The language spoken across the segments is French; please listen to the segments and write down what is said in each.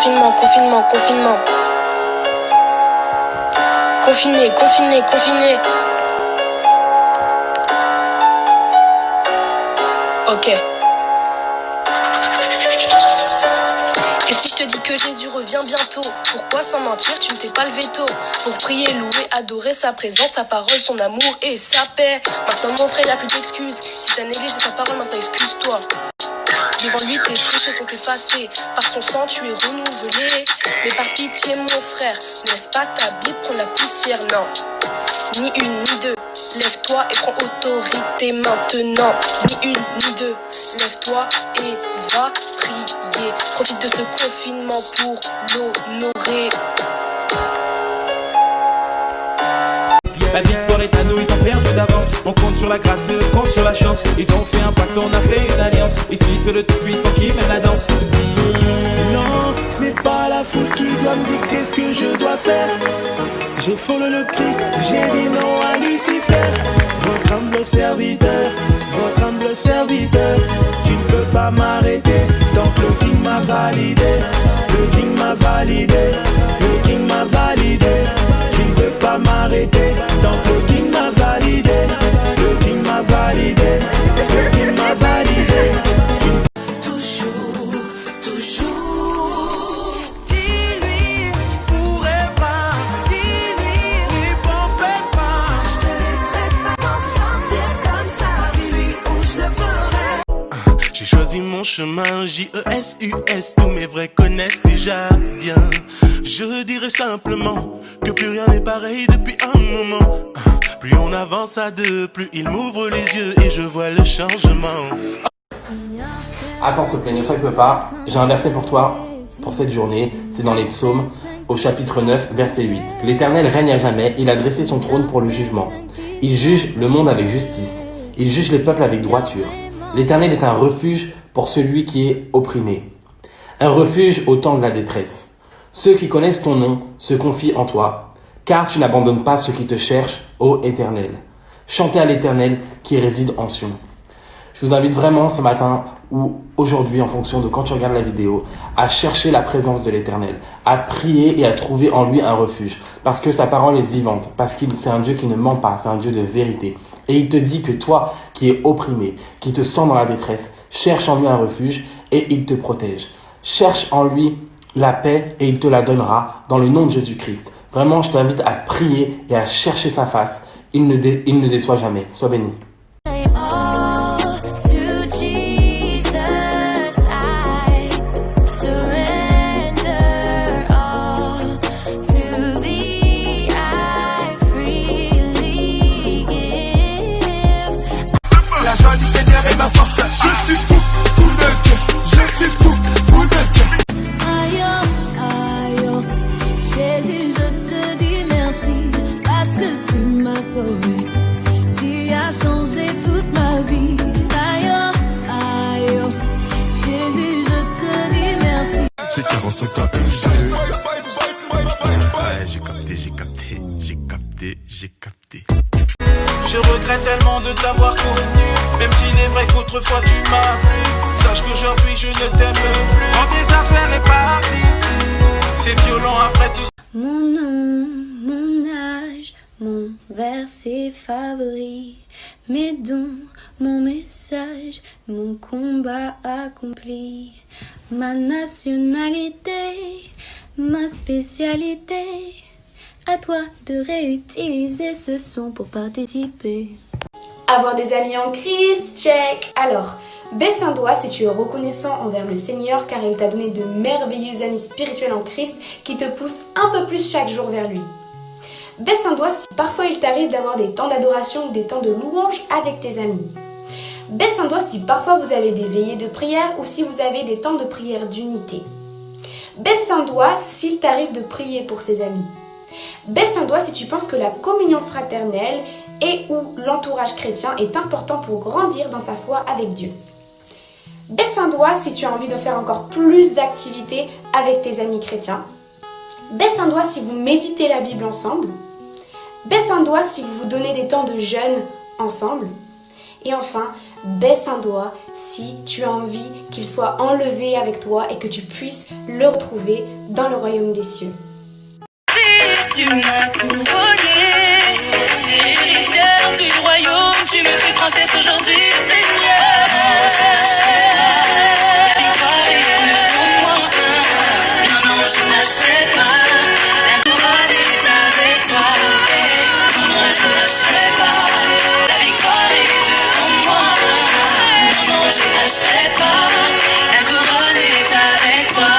confinement, confinement, confinement. Confiné, confiné, confiné. Ok. Et si je te dis que Jésus revient bientôt, pourquoi sans mentir tu ne t'es pas levé tôt pour prier, louer, adorer sa présence, sa parole, son amour et sa paix. Maintenant mon frère, y a plus d'excuses. Si t'as négligé sa parole, maintenant excuse-toi. Devant lui tes péchés sont effacés, par son sang tu es renouvelé. Mais par pitié mon frère, ne laisse pas ta Bible prendre la poussière, non. Ni une ni deux, lève-toi et prends autorité maintenant. Ni une ni deux, lève-toi et va prier. Profite de ce confinement pour l'honorer. La victoire est à nous, ils ont perdu d'avance. On compte sur la grâce, on compte sur la chance. Ils ont fait un pacte, on a fait une alliance. Ici c'est le tout-puissant qui mène la danse. Non, ce n'est pas la foule qui doit me dicter ce que je dois faire. J'ai follow le Christ, j'ai dit non à Lucifer. Votre humble serviteur, votre humble serviteur. Tu ne peux pas m'arrêter tant que le King m'a validé. Le King m'a validé, le King m'a validé. Tu ne peux pas m'arrêter tant que le King m'a validé. Le King m'a validé, le King m'a validé. Toujours, toujours. Dis-lui, je pourrais pas. Dis-lui, n'y pense même pas. Je te laisserai pas t'en sortir comme ça. Dis-lui où je le ferai. J'ai choisi mon chemin, J-E-S-U-S. Tous mes vrais connaissent déjà bien. Je dirais simplement que plus rien n'est pareil depuis un moment. Plus on avance à deux, plus il m'ouvre les yeux et je vois le changement. Attends s'il te plaît, ne s'occupe pas. J'ai un verset pour toi, pour cette journée. C'est dans les psaumes, au chapitre 9, verset 8. L'Éternel règne à jamais, il a dressé son trône pour le jugement. Il juge le monde avec justice. Il juge les peuples avec droiture. L'Éternel est un refuge pour celui qui est opprimé. Un refuge au temps de la détresse. Ceux qui connaissent ton nom se confient en toi, car tu n'abandonnes pas ceux qui te cherchent, ô Éternel. Chantez à l'Éternel qui réside en Sion. Je vous invite vraiment ce matin ou aujourd'hui, en fonction de quand tu regardes la vidéo, à chercher la présence de l'Éternel, à prier et à trouver en lui un refuge, parce que sa parole est vivante, parce qu'il c'est un Dieu qui ne ment pas, c'est un Dieu de vérité. Et il te dit que toi, qui es opprimé, qui te sens dans la détresse, cherche en lui un refuge et il te protège. Cherche en lui la paix et il te la donnera dans le nom de Jésus-Christ. Vraiment, je t'invite à prier et à chercher sa face. Il ne déçoit jamais. Sois béni. La joie du Seigneur est ma force. Je suis fou, fou de Dieu. Je suis fou, fou de Dieu. Aïe, aïe, Jésus, je te dis merci parce que tu m'as sauvé. Tu as changé toute ma vie. Aïe, aïe, Jésus, je te dis merci. C'est 45 KMG. Ouais, j'ai capté. Je regrette tellement de t'avoir connu, même s'il est vrai qu'autrefois tu m'as plu. Sache qu'aujourd'hui je ne t'aime plus. Quand tes affaires est partie, c'est violent après tout. Mon nom, mon âge, mon verset favori, mes dons, mon message, mon combat accompli, ma nationalité, ma spécialité. À toi de réutiliser ce son pour participer. Avoir des amis en Christ, check. Alors, baisse un doigt si tu es reconnaissant envers le Seigneur car il t'a donné de merveilleux amis spirituels en Christ qui te poussent un peu plus chaque jour vers lui. Baisse un doigt si parfois il t'arrive d'avoir des temps d'adoration ou des temps de louange avec tes amis. Baisse un doigt si parfois vous avez des veillées de prière ou si vous avez des temps de prière d'unité. Baisse un doigt s'il t'arrive de prier pour ses amis. Baisse un doigt si tu penses que la communion fraternelle et ou l'entourage chrétien est important pour grandir dans sa foi avec Dieu. Baisse un doigt si tu as envie de faire encore plus d'activités avec tes amis chrétiens. Baisse un doigt si vous méditez la Bible ensemble. Baisse un doigt si vous vous donnez des temps de jeûne ensemble. Et enfin, baisse un doigt si tu as envie qu'il soit enlevé avec toi et que tu puisses le retrouver dans le royaume des cieux. Tu m'as couronné, héritière du royaume, tu me fais princesse aujourd'hui, Seigneur. La victoire est devant moi, non, non, je lâcherai pas, la couronne est avec toi, non, non, je lâcherai pas, la victoire est devant moi, non, non, je lâcherai pas, la couronne est avec toi,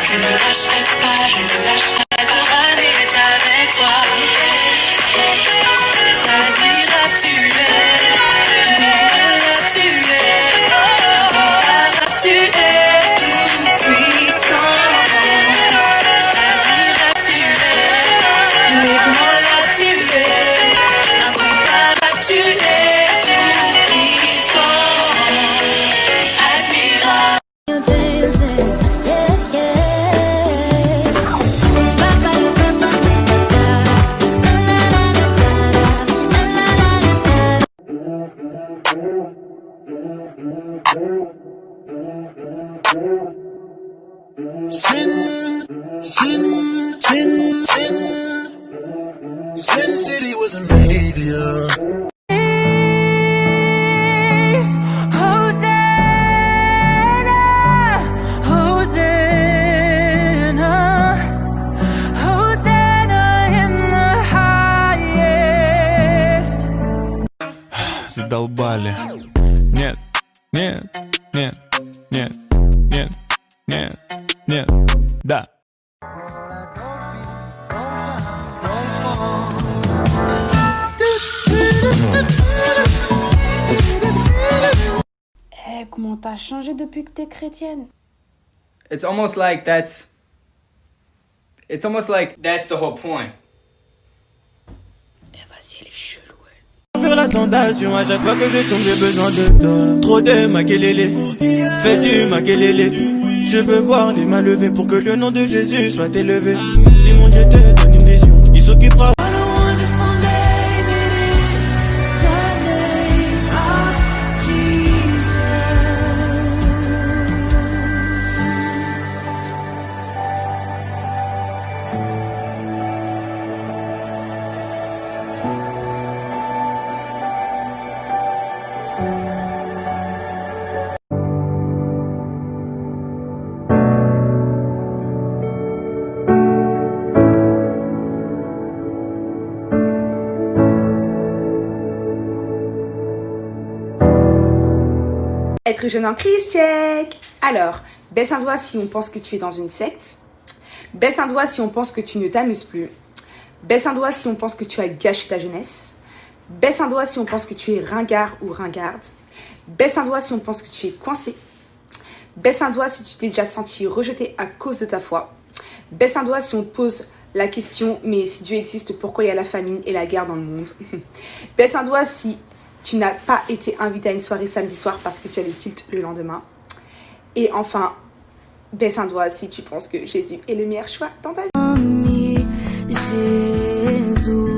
je ne lâcherai pas, je ne lâcherai pas. Avec toi, tu es tout puissant. Tu es incomparable, tu es tout puissant. Admirable. Sin City was a media. Задолбали. Нет, нет, нет, нет, нет, нет, нет, да. Eh, comment t'as changé depuis que t'es chrétienne? It's almost like that's the whole point. Eh, vas-y, elle est chelou, Faire la tentation, à chaque fois que je tombe, j'ai besoin de toi. Trop de makelele, fais du makelele. Je veux voir les mains levées pour que le nom de Jésus soit élevé. Si mon Dieu te donne une vision, il s'occupera. Être jeune en Christ, check. Alors, baisse un doigt si on pense que tu es dans une secte. Baisse un doigt si on pense que tu ne t'amuses plus. Baisse un doigt si on pense que tu as gâché ta jeunesse. Baisse un doigt si on pense que tu es ringard ou ringarde. Baisse un doigt si on pense que tu es coincé. Baisse un doigt si tu t'es déjà senti rejeté à cause de ta foi. Baisse un doigt si on te pose la question, mais si Dieu existe, pourquoi il y a la famine et la guerre dans le monde? Baisse un doigt si tu n'as pas été invité à une soirée samedi soir parce que tu avais culte le lendemain. Et enfin, baisse un doigt si tu penses que Jésus est le meilleur choix dans ta vie. Jésus.